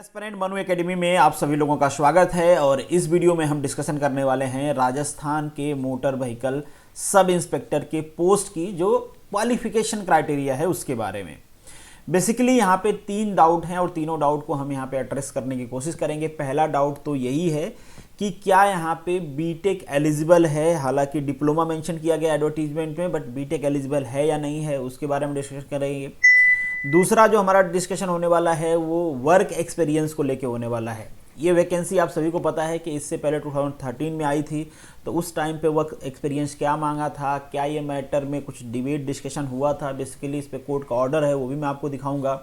Aspirant Manu academy में आप सभी लोगों का स्वागत है और इस वीडियो में हम डिस्कशन करने वाले हैं राजस्थान के मोटर व्हीकल सब इंस्पेक्टर के पोस्ट की जो क्वालिफिकेशन क्राइटेरिया है उसके बारे में। बेसिकली यहाँ पे 3 डाउट हैं और तीनों डाउट को हम यहाँ पे एड्रेस करने की कोशिश करेंगे। पहला डाउट तो यही है कि क्या यहाँ पे बीटेक एलिजिबल है, हालांकि डिप्लोमा मेंशन किया गया एडवर्टीजमेंट में, बट बीटेक एलिजिबल है या नहीं है उसके बारे में डिस्कस करेंगे। दूसरा जो हमारा डिस्कशन होने वाला है वो वर्क एक्सपीरियंस को लेके होने वाला है। ये वैकेंसी आप सभी को पता है कि इससे पहले 2013 में आई थी, तो उस टाइम पे वर्क एक्सपीरियंस क्या मांगा था, क्या ये मैटर में कुछ डिबेट डिस्कशन हुआ था। बेसिकली इस पे कोर्ट का ऑर्डर है, वो भी मैं आपको दिखाऊंगा।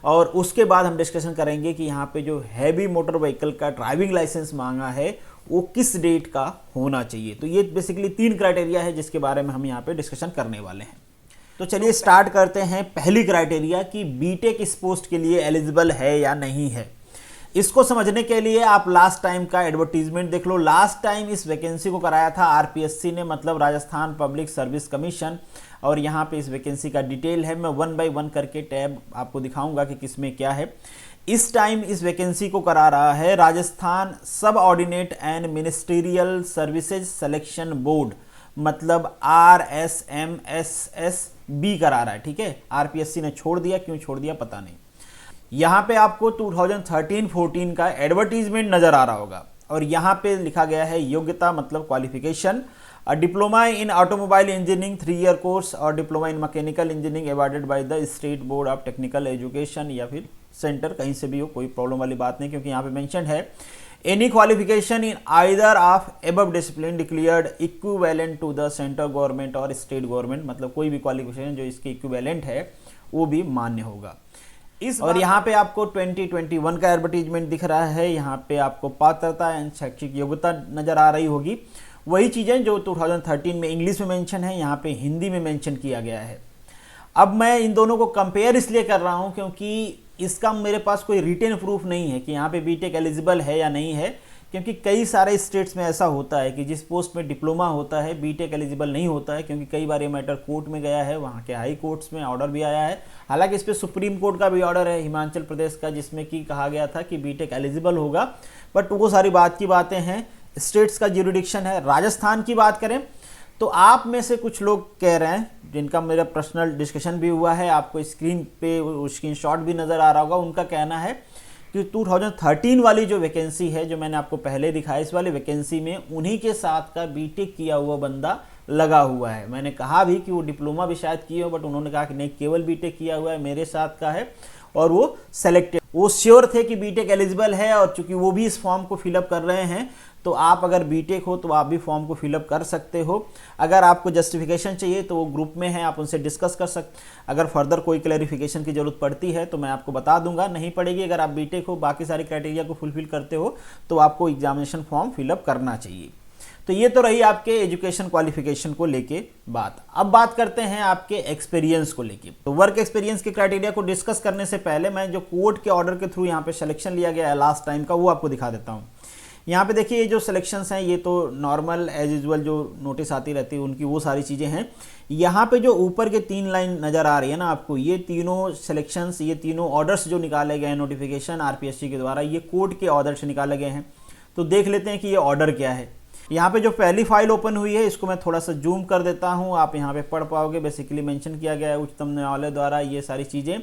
और उसके बाद हम डिस्कशन करेंगे कि यहाँ पे जो हैवी मोटर व्हीकल का ड्राइविंग लाइसेंस मांगा है वो किस डेट का होना चाहिए। तो ये बेसिकली 3 क्राइटेरिया है जिसके बारे में हम यहाँ पे डिस्कशन करने वाले हैं। तो चलिए स्टार्ट करते हैं। पहली क्राइटेरिया कि बीटेक इस पोस्ट के लिए एलिजिबल है या नहीं है। इसको समझने के लिए आप लास्ट टाइम का एडवर्टीजमेंट देख लो। लास्ट टाइम इस वैकेंसी को कराया था आरपीएससी ने, मतलब राजस्थान पब्लिक सर्विस कमीशन, और यहाँ पे इस वैकेंसी का डिटेल है। मैं 1 बाय 1 करके टैब आपको दिखाऊंगा कि किसमें क्या है। इस टाइम इस वैकेंसी को करा रहा है राजस्थान सब ordinate and ministerial services selection board, मतलब RSMSSB करा रहा है। ठीक है, आरपीएससी ने छोड़ दिया, क्यों छोड़ दिया पता नहीं। यहाँ पे आपको 2013-14 का एडवर्टीजमेंट नजर आ रहा होगा और यहाँ पे लिखा गया है योग्यता मतलब qualification, diploma in automobile engineering 3 year course और diploma in mechanical engineering awarded by the state board of technical education, या फिर सेंटर कहीं से भी हो, कोई प्रॉब्लम वाली बात नहीं, क्योंकि यहाँ पे मेंशन है any qualification in either of above discipline declared equivalent to the central government और स्टेट गवर्नमेंट, मतलब कोई भी क्वालिफिकेशन जो इसके इक्विवेलेंट है वो भी मान्य होगा। और यहाँ पे आपको 2021 का एडवर्टीजमेंट दिख रहा है। यहाँ पे आपको पात्रता एंड शैक्षिक योग्यता नजर आ रही होगी। वही चीजें जो 2013 में इंग्लिश में मेंशन है, यहाँ पे हिंदी में मेंशन किया गया है। अब मैं इन दोनों को कंपेयर इसलिए कर रहा हूँ क्योंकि इसका मेरे पास कोई रिटेन प्रूफ नहीं है कि यहाँ पे बीटेक एलिजिबल है या नहीं है, क्योंकि कई सारे स्टेट्स में ऐसा होता है कि जिस पोस्ट में डिप्लोमा होता है बीटेक एलिजिबल नहीं होता है, क्योंकि कई बार ये मैटर कोर्ट में गया है, वहाँ के हाई कोर्ट्स में ऑर्डर भी आया है। हालांकि इस पर सुप्रीम कोर्ट का भी ऑर्डर है हिमाचल प्रदेश का, जिसमें कि कहा गया था कि बीटेक एलिजिबल होगा, बट वो सारी बात की बातें हैं, स्टेट्स का ज्यूरिडिक्शन है। राजस्थान की बात करें तो आप में से कुछ लोग कह रहे हैं, जिनका मेरा पर्सनल डिस्कशन भी हुआ है, आपको स्क्रीन पे स्क्रीनशॉट भी नज़र आ रहा होगा, उनका कहना है कि 2013 वाली जो वैकेंसी है जो मैंने आपको पहले दिखाया, इस वाली वैकेंसी में उन्हीं के साथ का बीटेक किया हुआ बंदा लगा हुआ है। मैंने कहा भी कि वो डिप्लोमा भी शायद किए हो, बट उन्होंने कहा कि नहीं, केवल बीटेक किया हुआ है, मेरे साथ का है, और वो सेलेक्टेड, वो श्योर थे कि बीटेक एलिजिबल है। और चूंकि वो भी इस फॉर्म को फिलअप कर रहे हैं, तो आप अगर बीटेक हो तो आप भी फॉर्म को फिलअप कर सकते हो। अगर आपको जस्टिफिकेशन चाहिए तो वो ग्रुप में है, आप उनसे डिस्कस कर सकते। अगर फर्दर कोई क्लैरिफिकेशन की जरूरत पड़ती है तो मैं आपको बता दूंगा, नहीं पड़ेगी। अगर आप बीटेक हो, बाकी सारी क्राइटेरिया को फुलफिल करते हो, तो आपको एग्जामिनेशन फॉर्म फिलअप करना चाहिए। तो ये तो रही आपके एजुकेशन क्वालिफिकेशन को लेके बात। अब बात करते हैं आपके एक्सपीरियंस को लेके। तो वर्क एक्सपीरियंस के क्राइटेरिया को डिस्कस करने से पहले मैं जो कोर्ट के ऑर्डर के थ्रू यहाँ पे सिलेक्शन लिया गया है लास्ट टाइम का, वो आपको दिखा देता हूँ। यहाँ पे देखिए, ये जो सिलेक्शंस हैं ये तो नॉर्मल एज यूजुअल जो नोटिस आती रहती है उनकी वो सारी चीज़ें हैं। यहाँ पे जो ऊपर के 3 लाइन नज़र आ रही है ना आपको, ये तीनों सिलेक्शंस, ये तीनों ऑर्डर्स जो निकाले गए हैं नोटिफिकेशन आरपीएससी के द्वारा, ये कोर्ट के ऑर्डर से निकाले गए हैं। तो देख लेते हैं कि ये ऑर्डर क्या है। यहाँ पे जो पहली फाइल ओपन हुई है, इसको मैं थोड़ा सा जूम कर देता हूँ, आप यहाँ पे पढ़ पाओगे। बेसिकली मेंशन किया गया है उच्चतम न्यायालय द्वारा ये सारी चीज़ें।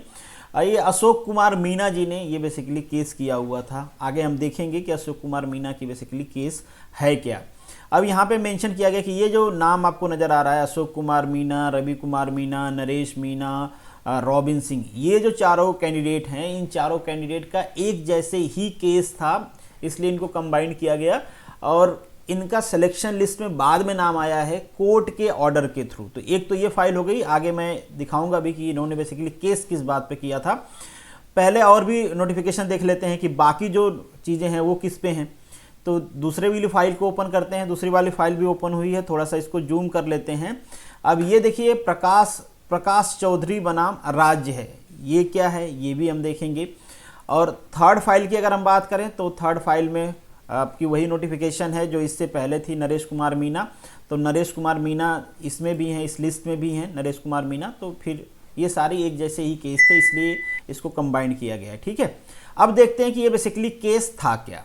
ये अशोक कुमार मीना जी ने ये बेसिकली केस किया हुआ था। आगे हम देखेंगे कि अशोक कुमार मीना की बेसिकली केस है क्या। अब यहाँ पे मेंशन किया गया कि ये जो नाम आपको नज़र आ रहा है, अशोक कुमार मीना, रवि कुमार मीना, नरेश मीना, रॉबिन सिंह, ये जो चारों कैंडिडेट हैं, इन चारों कैंडिडेट का एक जैसे ही केस था, इसलिए इनको कंबाइन किया गया और इनका सिलेक्शन लिस्ट में बाद में नाम आया है कोर्ट के ऑर्डर के थ्रू। तो एक तो ये फाइल हो गई। आगे मैं दिखाऊंगा भी कि इन्होंने बेसिकली केस किस बात पे किया था। पहले और भी नोटिफिकेशन देख लेते हैं कि बाकी जो चीज़ें हैं वो किस पे हैं। तो दूसरे वाली फाइल को ओपन करते हैं। दूसरी वाली फाइल भी ओपन हुई है, थोड़ा सा इसको जूम कर लेते हैं। अब ये देखिए, प्रकाश चौधरी बनाम राज्य है, ये क्या है ये भी हम देखेंगे। और थर्ड फाइल की अगर हम बात करें तो थर्ड फाइल में आपकी वही नोटिफिकेशन है जो इससे पहले थी, नरेश कुमार मीना। तो नरेश कुमार मीना इसमें भी हैं, इस लिस्ट में भी हैं नरेश कुमार मीना। तो फिर ये सारी एक जैसे ही केस थे, इसलिए इसको कंबाइंड किया गया है। ठीक है, अब देखते हैं कि ये बेसिकली केस था क्या।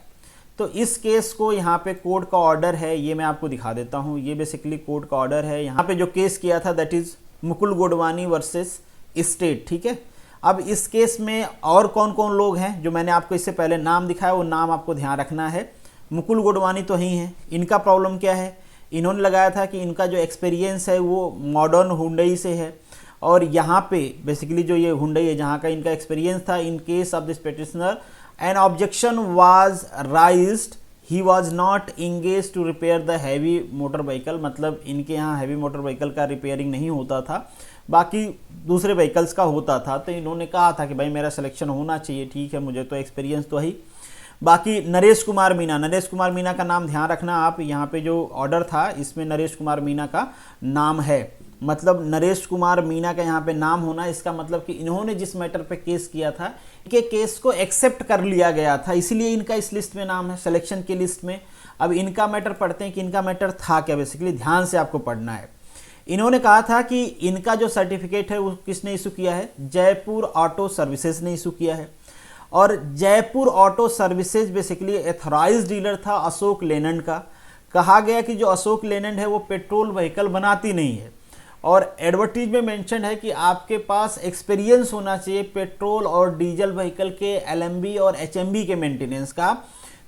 तो इस केस को यहाँ पे कोर्ट का ऑर्डर है, ये मैं आपको दिखा देता हूँ। ये बेसिकली कोर्ट का ऑर्डर है। यहाँ पे जो केस किया था that is Mukul Godwani versus state. ठीक है, अब इस केस में और कौन कौन लोग हैं, जो मैंने आपको इससे पहले नाम दिखाया वो नाम आपको ध्यान रखना है। मुकुल गोडवानी तो ही हैं। इनका प्रॉब्लम क्या है, इन्होंने लगाया था कि इनका जो एक्सपीरियंस है वो मॉडर्न हुंडई से है, और यहाँ पे बेसिकली जो ये हुंडई है जहाँ का इनका एक्सपीरियंस था, in case of this petitioner an objection was raised, he was not engage to repair the heavy motor vehicle. मतलब इनके यहाँ हैवी मोटर व्हीकल का रिपेयरिंग नहीं होता था, बाकी दूसरे व्हीकल्स का होता था। तो इन्होंने कहा था कि भाई मेरा सिलेक्शन होना चाहिए, ठीक है, मुझे तो एक्सपीरियंस तो है। बाकी नरेश कुमार मीना का नाम ध्यान रखना आप, यहाँ पे जो ऑर्डर था इसमें नरेश कुमार मीना का नाम है। मतलब नरेश कुमार मीना का यहाँ पे नाम होना, इसका मतलब कि इन्होंने जिस मैटर पे केस किया था, इनके केस को एक्सेप्ट कर लिया गया था, इसीलिए इनका इस लिस्ट में नाम है, सिलेक्शन की लिस्ट में। अब इनका मैटर पढ़ते हैं कि इनका मैटर था क्या। बेसिकली ध्यान से आपको पढ़ना है। इन्होंने कहा था कि इनका जो सर्टिफिकेट है वो किसने इशू किया है, जयपुर ऑटो सर्विसेज ने इशू किया है। और Jaipur auto services basically authorised dealer था अशोक लेलैंड का। कहा गया कि जो अशोक लेलैंड है वो पेट्रोल व्हीकल बनाती नहीं है, और एडवर्टीज में मेंशन है कि आपके पास एक्सपीरियंस होना चाहिए पेट्रोल और डीजल व्हीकल के एलएमबी और एचएमबी के मेंटेनेंस का।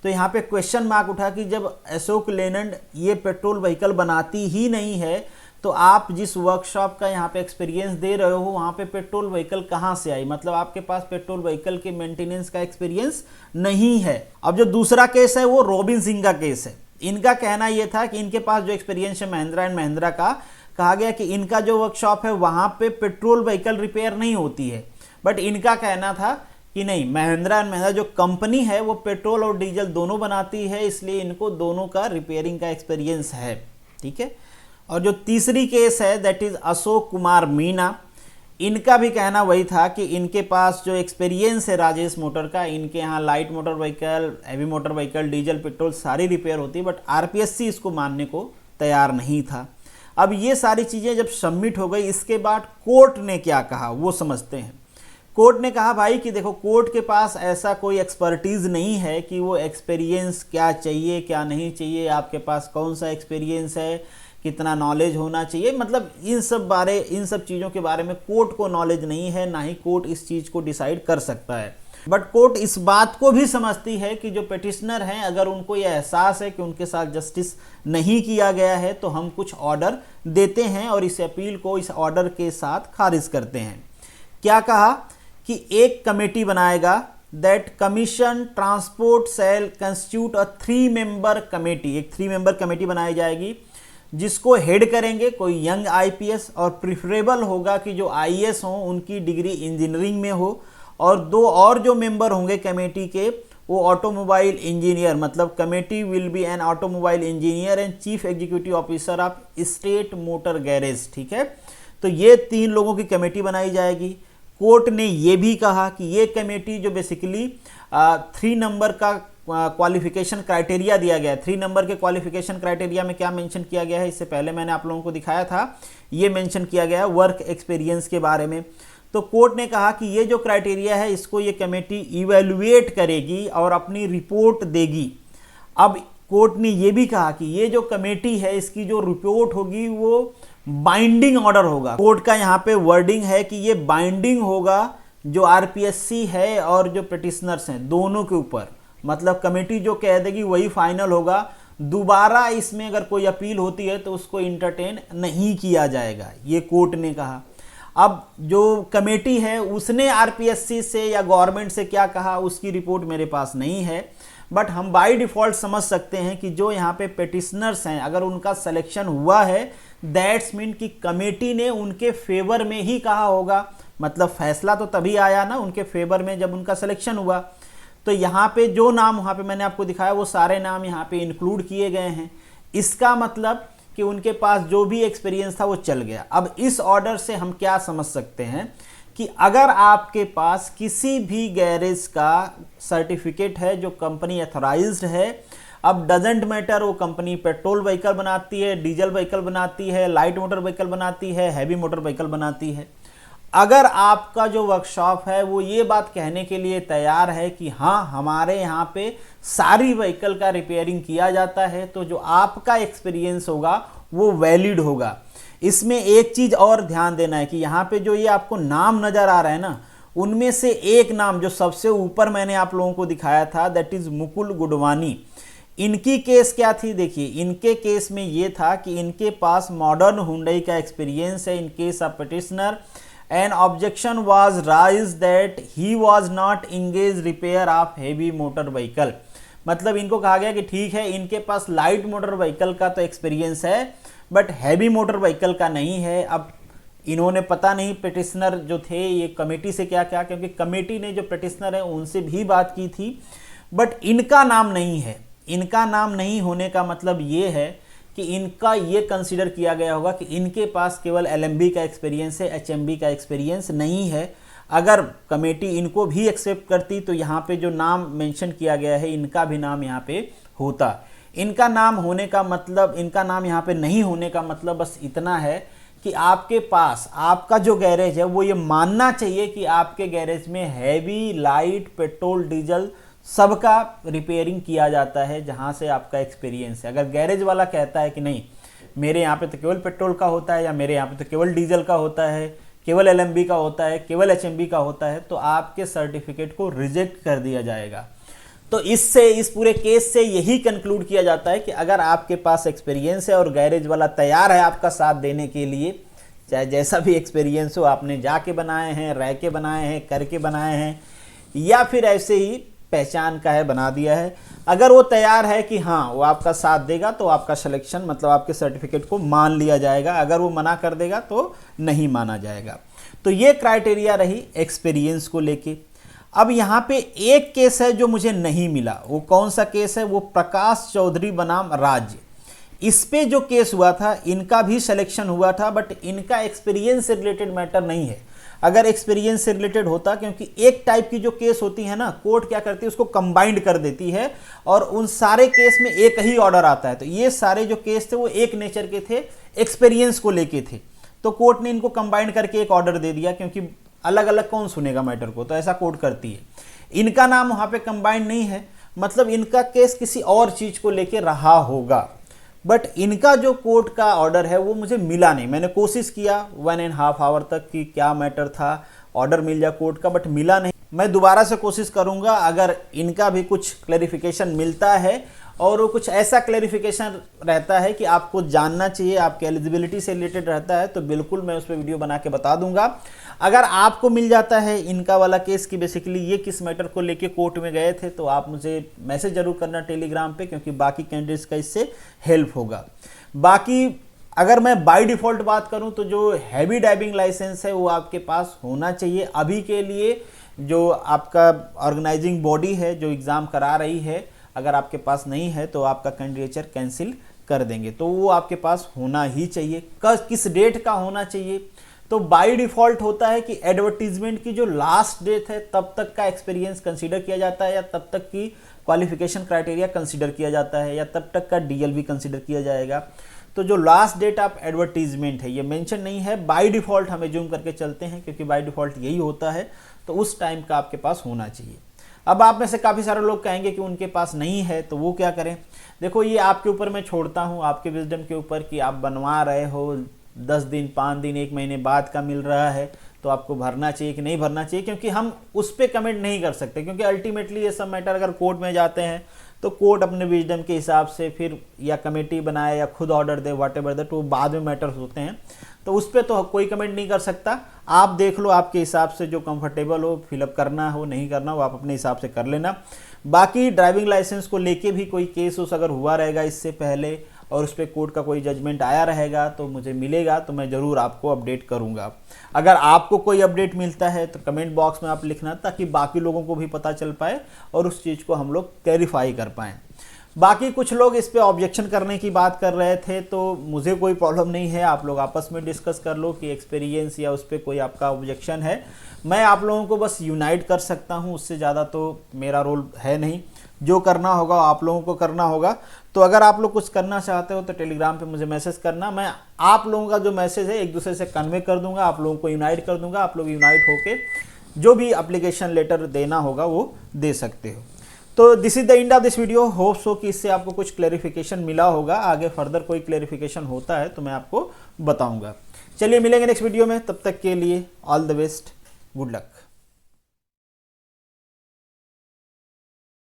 तो यहाँ पे क्वेश्चन मार्क उठा कि जब अशोक लेलैंड ये पेट्रोल व्हीकल बनाती ही नहीं है, तो आप जिस वर्कशॉप का यहाँ पे एक्सपीरियंस दे रहे हो वहाँ पे पेट्रोल व्हीकल कहाँ से आई। मतलब आपके पास पेट्रोल व्हीकल के मेंटेनेंस का एक्सपीरियंस नहीं है। अब जो दूसरा केस है वो रोबिन सिंह का केस है। इनका कहना ये था कि इनके पास जो एक्सपीरियंस है महिंद्रा एंड महिंद्रा का, कहा गया कि इनका जो वर्कशॉप है वहाँ पे पेट्रोल व्हीकल रिपेयर नहीं होती है, बट इनका कहना था कि नहीं, महिंद्रा एंड महिंद्रा जो कंपनी है वो पेट्रोल और डीजल दोनों बनाती है, इसलिए इनको दोनों का रिपेयरिंग का एक्सपीरियंस है। ठीक है, और जो तीसरी केस है दैट इज अशोक कुमार मीना, इनका भी कहना वही था कि इनके पास जो एक्सपीरियंस है राजेश मोटर का, इनके यहाँ light motor vehicle, heavy motor vehicle, diesel, petrol सारी रिपेयर होती है, बट आरपीएससी इसको मानने को तैयार नहीं था। अब ये सारी चीज़ें जब सबमिट हो गई, इसके बाद कोर्ट ने क्या कहा वो समझते हैं। कोर्ट ने कहा भाई कि देखो, कोर्ट के पास ऐसा कोई एक्सपर्टीज़ नहीं है कि वो एक्सपीरियंस क्या चाहिए क्या नहीं चाहिए, आपके पास कौन सा एक्सपीरियंस है, कितना नॉलेज होना चाहिए, मतलब इन सब चीज़ों के बारे में कोर्ट को नॉलेज नहीं है, ना ही कोर्ट इस चीज़ को डिसाइड कर सकता है। बट कोर्ट इस बात को भी समझती है कि जो पिटिशनर हैं, अगर उनको यह एहसास है कि उनके साथ जस्टिस नहीं किया गया है, तो हम कुछ ऑर्डर देते हैं और इस अपील को इस ऑर्डर के साथ खारिज करते हैं। क्या कहा कि एक कमेटी बनाएगा, that commission transport cell constitute a 3 member committee, एक 3 मेंबर कमेटी बनाई जाएगी, जिसको हेड करेंगे कोई यंग आईपीएस, और प्रिफरेबल होगा कि जो आईएएस हों उनकी डिग्री इंजीनियरिंग में हो, और 2 और जो मेंबर होंगे कमेटी के वो ऑटोमोबाइल इंजीनियर, मतलब committee will be an automobile engineer and chief executive officer of state motor garage. ठीक है, तो ये 3 लोगों की कमेटी बनाई जाएगी। कोर्ट ने ये भी कहा कि ये कमेटी जो बेसिकली 3 नंबर का क्वालिफिकेशन क्राइटेरिया दिया गया है, 3 नंबर के क्वालिफिकेशन क्राइटेरिया में क्या मेंशन किया गया है, इससे पहले मैंने आप लोगों को दिखाया था, ये मेंशन किया गया है वर्क एक्सपीरियंस के बारे में। तो कोर्ट ने कहा कि ये जो क्राइटेरिया है इसको ये कमेटी इवैल्यूएट करेगी और अपनी रिपोर्ट देगी। अब कोर्ट ने ये भी कहा कि ये जो कमेटी है इसकी जो रिपोर्ट होगी वो बाइंडिंग ऑर्डर होगा। कोर्ट का यहाँ पे वर्डिंग है कि ये बाइंडिंग होगा जो आरपीएससी है और जो पिटिशनर्स हैं दोनों के ऊपर, मतलब कमेटी जो कह देगी वही फाइनल होगा। दोबारा इसमें अगर कोई अपील होती है तो उसको इंटरटेन नहीं किया जाएगा, ये कोर्ट ने कहा। अब जो कमेटी है उसने आरपीएससी से या गवर्नमेंट से क्या कहा उसकी रिपोर्ट मेरे पास नहीं है, बट हम बाय डिफ़ॉल्ट समझ सकते हैं कि जो यहाँ पे पिटिशनर्स हैं अगर उनका सिलेक्शन हुआ है दैट्स मीन कि कमेटी ने उनके फेवर में ही कहा होगा, मतलब फैसला तो तभी आया ना उनके फेवर में जब उनका सिलेक्शन हुआ। तो यहाँ पे जो नाम वहाँ पे मैंने आपको दिखाया वो सारे नाम यहाँ पे इंक्लूड किए गए हैं। इसका मतलब कि उनके पास जो भी एक्सपीरियंस था वो चल गया। अब इस ऑर्डर से हम क्या समझ सकते हैं कि अगर आपके पास किसी भी गैरेज का सर्टिफिकेट है जो कंपनी अथॉराइज्ड है, अब डजेंट मैटर वो कंपनी पेट्रोल व्हीकल बनाती है, डीजल व्हीकल बनाती है, लाइट मोटर व्हीकल बनाती है, हैवी मोटर व्हीकल बनाती है, अगर आपका जो वर्कशॉप है वो ये बात कहने के लिए तैयार है कि हाँ हमारे यहाँ पे सारी व्हीकल का रिपेयरिंग किया जाता है, तो जो आपका एक्सपीरियंस होगा वो वैलिड होगा। इसमें एक चीज़ और ध्यान देना है कि यहाँ पे जो ये आपको नाम नज़र आ रहा है ना, उनमें से एक नाम जो सबसे ऊपर मैंने आप लोगों को दिखाया था, दैट इज़ मुकुल गुडवानी। इनकी केस क्या थी, देखिए इनके केस में ये था कि इनके पास मॉडर्न हुंडई का एक्सपीरियंस है इन case of petitioner, an objection was rise that he was not engage repair of heavy motor vehicle. मतलब इनको कहा गया कि ठीक है इनके पास लाइट मोटर व्हीकल का तो एक्सपीरियंस है बट हैवी मोटर व्हीकल का नहीं है। अब इन्होंने पता नहीं पिटिशनर जो थे ये कमेटी से क्या क्या, क्योंकि कमेटी ने जो पिटिशनर है उनसे भी बात की थी बट इनका नाम नहीं है। इनका नाम नहीं होने का मतलब ये है कि इनका ये कंसीडर किया गया होगा कि इनके पास केवल एलएमबी का एक्सपीरियंस है, एचएमबी का एक्सपीरियंस नहीं है। अगर कमेटी इनको भी एक्सेप्ट करती तो यहाँ पे जो नाम मेंशन किया गया है इनका भी नाम यहाँ पे होता। इनका नाम होने का मतलब, इनका नाम यहाँ पे नहीं होने का मतलब बस इतना है कि आपके पास आपका जो गैरेज है वो ये मानना चाहिए कि आपके गैरेज में हैवी, लाइट, पेट्रोल, डीजल सबका रिपेयरिंग किया जाता है जहाँ से आपका एक्सपीरियंस है। अगर गैरेज वाला कहता है कि नहीं मेरे यहाँ पे तो केवल पेट्रोल का होता है या मेरे यहाँ पे तो केवल डीजल का होता है, केवल एलएमबी का होता है, केवल एचएमबी का होता है, तो आपके सर्टिफिकेट को रिजेक्ट कर दिया जाएगा। तो इससे, इस पूरे केस से यही कंक्लूड किया जाता है कि अगर आपके पास एक्सपीरियंस है और गैरेज वाला तैयार है आपका साथ देने के लिए, चाहे जैसा भी एक्सपीरियंस हो, आपने जाके बनाए हैं, रह के बनाए हैं, करके बनाए हैं या फिर ऐसे ही पहचान का है बना दिया है, अगर वो तैयार है कि हाँ वो आपका साथ देगा तो आपका सिलेक्शन मतलब आपके सर्टिफिकेट को मान लिया जाएगा। अगर वो मना कर देगा तो नहीं माना जाएगा। तो ये क्राइटेरिया रही एक्सपीरियंस को लेके। अब यहाँ पे एक केस है जो मुझे नहीं मिला, वो कौन सा केस है, वो प्रकाश चौधरी बनाम राज्य। इस पे जो केस हुआ था इनका भी सिलेक्शन हुआ था बट इनका एक्सपीरियंस से रिलेटेड मैटर नहीं है। अगर एक्सपीरियंस से रिलेटेड होता, क्योंकि एक टाइप की जो केस होती है ना, कोर्ट क्या करती है उसको कंबाइंड कर देती है और उन सारे केस में एक ही ऑर्डर आता है। तो ये सारे जो केस थे वो एक नेचर के थे, एक्सपीरियंस को लेके थे, तो कोर्ट ने इनको कंबाइंड करके एक ऑर्डर दे दिया, क्योंकि अलग अलग कौन सुनेगा मैटर को, तो ऐसा कोर्ट करती है। इनका नाम वहाँ पे कंबाइंड नहीं है, मतलब इनका केस किसी और चीज़ को लेके रहा होगा बट इनका जो कोर्ट का ऑर्डर है वो मुझे मिला नहीं। मैंने कोशिश किया 1.5 आवर तक कि क्या मैटर था, ऑर्डर मिल जाए कोर्ट का, बट मिला नहीं। मैं दोबारा से कोशिश करूंगा, अगर इनका भी कुछ क्लैरिफिकेशन मिलता है और वो कुछ ऐसा क्लैरिफिकेशन रहता है कि आपको जानना चाहिए, आपके एलिजिबिलिटी से रिलेटेड रहता है, तो बिल्कुल मैं उस पर वीडियो बना के बता दूंगा। अगर आपको मिल जाता है इनका वाला केस कि बेसिकली ये किस मैटर को लेके कोर्ट में गए थे, तो आप मुझे मैसेज जरूर करना टेलीग्राम पे, क्योंकि बाकी कैंडिडेट्स का इससे हेल्प होगा। बाकी अगर मैं बाय डिफ़ॉल्ट बात करूं तो जो हैवी ड्राइविंग लाइसेंस है वो आपके पास होना चाहिए। अभी के लिए जो आपका ऑर्गेनाइजिंग बॉडी है जो एग्ज़ाम करा रही है, अगर आपके पास नहीं है तो आपका कैंडिडेचर कैंसिल कर देंगे, तो वो आपके पास होना ही चाहिए। किस डेट का होना चाहिए, तो बाय डिफ़ॉल्ट होता है कि एडवर्टीजमेंट की जो लास्ट डेट है तब तक का एक्सपीरियंस कंसीडर किया जाता है, या तब तक की क्वालिफिकेशन क्राइटेरिया कंसीडर किया जाता है, या तब तक का डीएलवी कंसीडर किया जाएगा। तो जो लास्ट डेट ऑफ एडवर्टीजमेंट है ये मेंशन नहीं है, बाय डिफ़ॉल्ट हम एज्यूम करके चलते हैं क्योंकि बाय डिफ़ॉल्ट यही होता है, तो उस टाइम का आपके पास होना चाहिए। अब आप में से काफ़ी सारे लोग कहेंगे कि उनके पास नहीं है तो वो क्या करें। देखो ये आपके ऊपर मैं छोड़ता हूँ, आपके विजडम के ऊपर, कि आप बनवा रहे हो 10 दिन, 5 दिन, 1 महीने बाद का मिल रहा है तो आपको भरना चाहिए कि नहीं भरना चाहिए, क्योंकि हम उस पर कमेंट नहीं कर सकते, क्योंकि अल्टीमेटली ये सब मैटर अगर कोर्ट में जाते हैं तो कोर्ट अपने विजडम के हिसाब से फिर या कमेटी बनाए या खुद order they, what ever that, वो बाद में मैटर्स होते हैं, तो उस पर तो कोई कमेंट नहीं कर सकता। आप देख लो आपके हिसाब से जो कंफर्टेबल हो, फिलअप करना हो नहीं करना हो आप अपने हिसाब से कर लेना। बाकी ड्राइविंग लाइसेंस को लेके भी कोई केस उस अगर हुआ रहेगा इससे पहले और उस पर कोर्ट का कोई जजमेंट आया रहेगा तो मुझे मिलेगा, तो मैं ज़रूर आपको अपडेट करूंगा। अगर आपको कोई अपडेट मिलता है तो कमेंट बॉक्स में आप लिखना, ताकि बाकी लोगों को भी पता चल पाए और उस चीज़ को हम लोग क्लैरिफाई कर पाएँ। बाकी कुछ लोग इस पे ऑब्जेक्शन करने की बात कर रहे थे, तो मुझे कोई प्रॉब्लम नहीं है, आप लोग आपस में डिस्कस कर लो कि एक्सपीरियंस या उस पर कोई आपका ऑब्जेक्शन है। मैं आप लोगों को बस यूनाइट कर सकता हूं, उससे ज़्यादा तो मेरा रोल है नहीं। जो करना होगा आप लोगों को करना होगा। तो अगर आप लोग कुछ करना चाहते हो तो टेलीग्राम पे मुझे मैसेज करना, मैं आप लोगों का जो मैसेज है एक दूसरे से कन्वे कर दूंगा, आप लोगों को यूनाइट कर दूंगा, आप लोग यूनाइट होके जो भी एप्लीकेशन लेटर देना होगा वो दे सकते हो। तो this is the end of this video. Hope so कि इससे आपको कुछ क्लैरिफिकेशन मिला होगा। आगे फर्दर कोई क्लैरिफिकेशन होता है तो मैं आपको बताऊंगा। चलिए मिलेंगे नेक्स्ट वीडियो में, तब तक के लिए all the best, good luck.